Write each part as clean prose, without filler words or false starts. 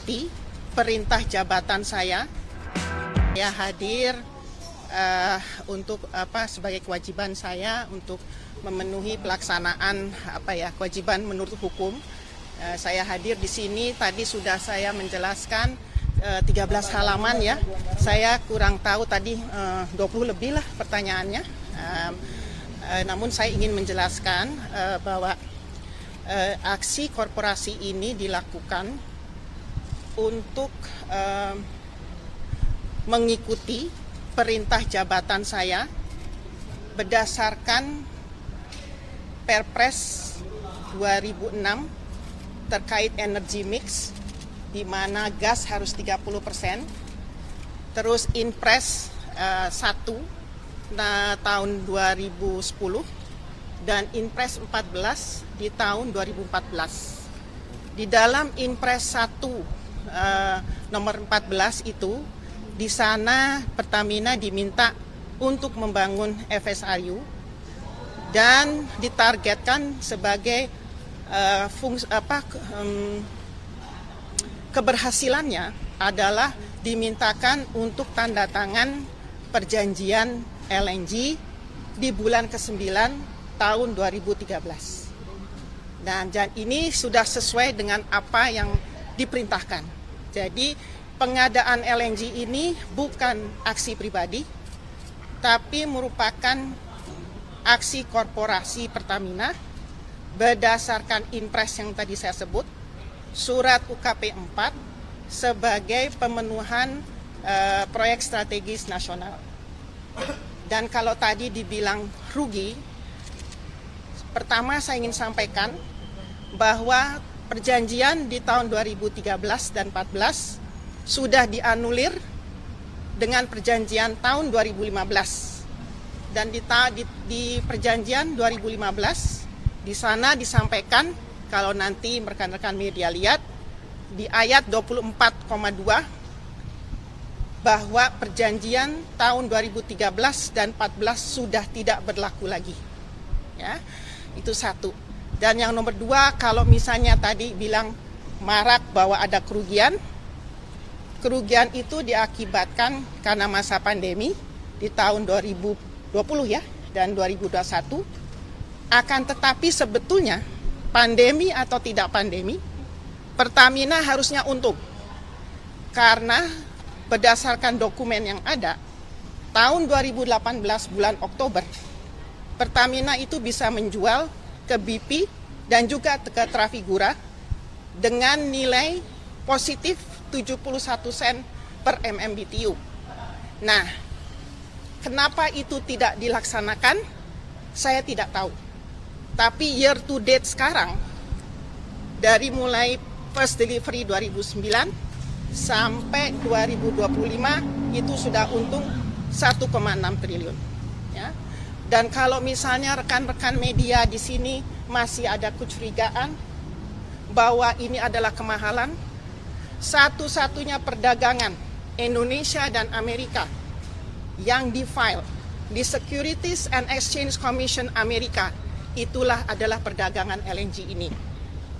mengikuti perintah jabatan saya. Saya hadir untuk sebagai kewajiban saya untuk memenuhi pelaksanaan kewajiban menurut hukum. Saya hadir di sini, tadi sudah saya menjelaskan 13 halaman ya. Saya kurang tahu tadi 20 lebih lah pertanyaannya. Namun saya ingin menjelaskan bahwa aksi korporasi ini dilakukan untuk mengikuti perintah jabatan saya berdasarkan Perpres 2006 terkait energy mix, di mana gas harus 30%, terus Inpres 1 tahun 2010 dan Inpres 14 di tahun 2014. Di dalam Inpres 1 nomor 14 itu, di sana Pertamina diminta untuk membangun FSRU dan ditargetkan sebagai keberhasilannya adalah dimintakan untuk tanda tangan perjanjian LNG di bulan ke-9 tahun 2013. Dan ini sudah sesuai dengan apa yang diperintahkan. Jadi pengadaan LNG ini bukan aksi pribadi, tapi merupakan aksi korporasi Pertamina berdasarkan Inpres yang tadi saya sebut, surat UKP 4 sebagai pemenuhan proyek strategis nasional. Dan kalau tadi dibilang rugi, pertama saya ingin sampaikan bahwa perjanjian di tahun 2013 dan 2014 sudah dianulir dengan perjanjian tahun 2015. Dan di perjanjian 2015, di sana disampaikan, kalau nanti rekan-rekan media lihat, di ayat 24,2, bahwa perjanjian tahun 2013 dan 2014 sudah tidak berlaku lagi. Ya, itu satu. Dan yang nomor dua, kalau misalnya tadi bilang marak bahwa ada kerugian itu diakibatkan karena masa pandemi di tahun 2020 ya dan 2021. Akan tetapi sebetulnya pandemi atau tidak pandemi, Pertamina harusnya untung. Karena berdasarkan dokumen yang ada, tahun 2018 bulan Oktober, Pertamina itu bisa menjual ke BP dan juga ke Trafigura dengan nilai positif 71 sen per MMBTU. Nah, kenapa itu tidak dilaksanakan? Saya tidak tahu. Tapi year to date sekarang, dari mulai first delivery 2009 sampai 2025 itu sudah untung 1,6 triliun. Ya. Dan kalau misalnya rekan-rekan media di sini masih ada kecurigaan bahwa ini adalah kemahalan, satu-satunya perdagangan Indonesia dan Amerika yang di-file di Securities and Exchange Commission Amerika, itulah adalah perdagangan LNG ini.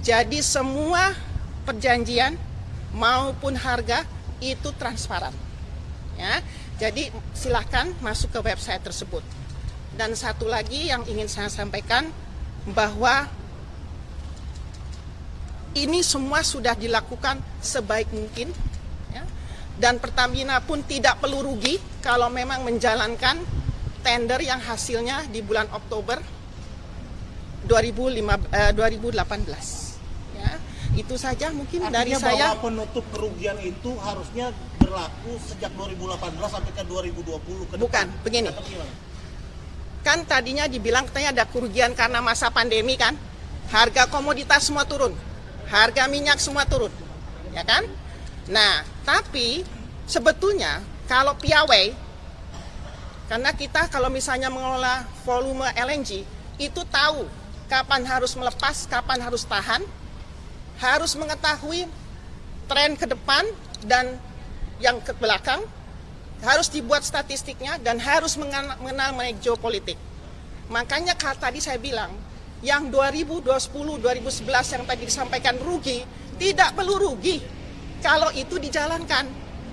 Jadi semua perjanjian maupun harga itu transparan. Ya, jadi silakan masuk ke website tersebut. Dan satu lagi yang ingin saya sampaikan, bahwa ini semua sudah dilakukan sebaik mungkin, ya. Dan Pertamina pun tidak perlu rugi kalau memang menjalankan tender yang hasilnya di bulan Oktober 2018. Ya, itu saja mungkin. Artinya dari saya. Bahwa penutup kerugian itu harusnya berlaku sejak 2018 sampai ke 2020 ke depan. Bukan, begini. Kan tadinya dibilang katanya ada kerugian karena masa pandemi kan, harga komoditas semua turun. Harga minyak semua turun, ya kan? Nah, tapi sebetulnya kalau piawai, karena kita kalau misalnya mengelola volume LNG, itu tahu kapan harus melepas, kapan harus tahan, harus mengetahui tren ke depan dan yang ke belakang, harus dibuat statistiknya dan harus mengenal mengenai geopolitik. Makanya tadi saya bilang, yang 2010, 2011 yang tadi disampaikan rugi, tidak perlu rugi. kalau itu dijalankan.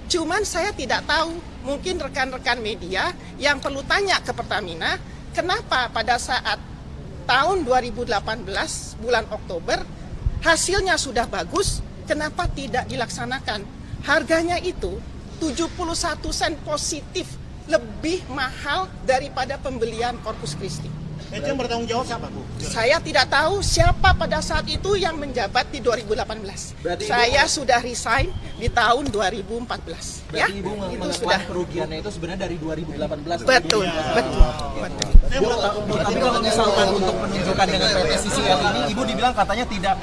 Cuman saya tidak tahu, mungkin rekan-rekan media yang perlu tanya ke Pertamina, kenapa pada saat tahun 2018 bulan Oktober hasilnya sudah bagus, kenapa tidak dilaksanakan? Harganya itu 71 sen positif, lebih mahal daripada pembelian Corpus Christi. Itu yang bertanggung jawab siapa, Bu? Saya tidak tahu siapa pada saat itu yang menjabat di 2018. Berarti saya sudah resign di tahun 2014. Berarti Ibu itu mengakui sudah kerugiannya itu sebenarnya dari 2018. betul, betul, betul. Tapi kalau misalkan untuk penunjukan dengan PT CCL ini, Ibu dibilang katanya tidak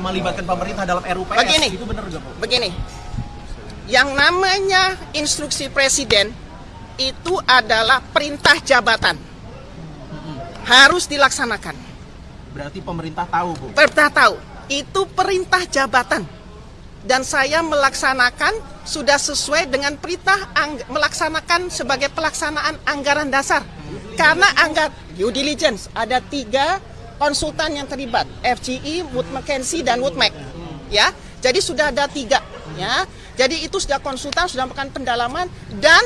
melibatkan pemerintah dalam RUPS. Begini. Itu benar nggak, Bu? Begini, yang namanya instruksi presiden itu adalah perintah jabatan. Harus dilaksanakan. Berarti pemerintah tahu, Bu. Pemerintah tahu, itu perintah jabatan. Dan saya melaksanakan sudah sesuai dengan perintah melaksanakan sebagai pelaksanaan anggaran dasar. Karena due diligence, ada 3 konsultan yang terlibat, FGI, Wood Mackenzie, dan Wood Mac. Ya, jadi sudah ada 3. Ya, jadi itu sudah konsultan, sudah melakukan pendalaman dan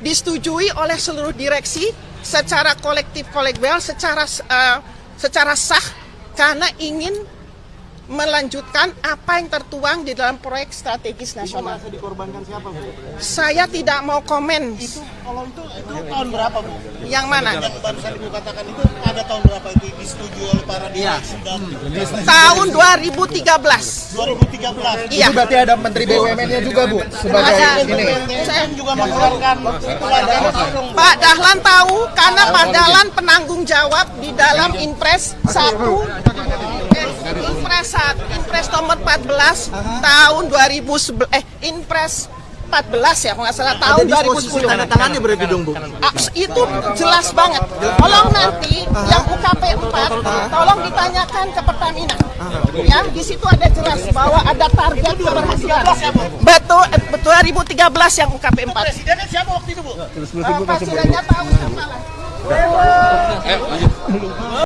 disetujui oleh seluruh direksi secara kolektif kolegial, secara sah, karena ingin melanjutkan apa yang tertuang di dalam proyek strategis nasional. Itu dikorbankan siapa, Bu? Saya tidak mau komen. Kalau itu tahun berapa, Bu? Yang mana? Yang barusan Ibu katakan itu pada tahun berapa itu disetujui oleh para direksi dan Tahun 2013. 2013. Iya. Itu berarti ada Menteri BUMN-nya juga, Bu, sebagai Ada. ini. Saya juga mengeluarkan Pak Dahlan tahu karena Pak Dahlan penanggung jawab di dalam Inpres 1 Inpres nomor 14 tahun 2011 Inpres 14 ya kalau nggak salah tahun 2010. Tanda tangannya berarti dong, Bu. Itu jelas banget. Tolong nanti yang UKP 4 tolong ditanyakan ke Pertamina. Ya, di situ ada jelas bahwa ada target keberhasilan. Betul, 2013 yang UKP 4. presidennya siapa waktu itu, Bu? Presidennya tahu siapa lah.